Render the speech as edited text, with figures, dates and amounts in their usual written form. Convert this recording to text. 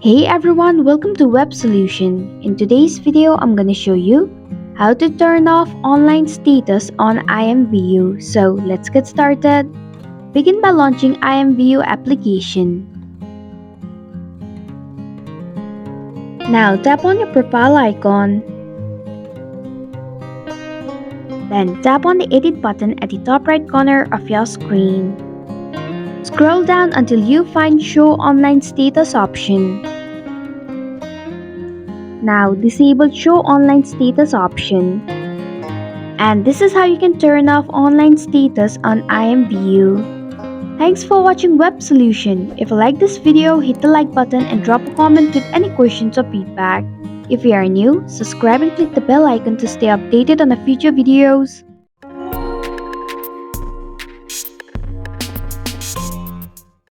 Hey everyone, welcome to Web Solution. In today's video, I'm gonna show you how to turn off online status on IMVU. So let's get started. Begin by launching IMVU application. Now tap on your profile icon. Then tap on the edit button at the top right corner of your screen. Scroll down until you find show online status option. Now disable show online status option. And this is how you can turn off online status on IMVU. Thanks for watching Web Solution. If you like this video, hit the like button and drop a comment with any questions or feedback. If you are new, subscribe and click the bell icon to stay updated on the future videos.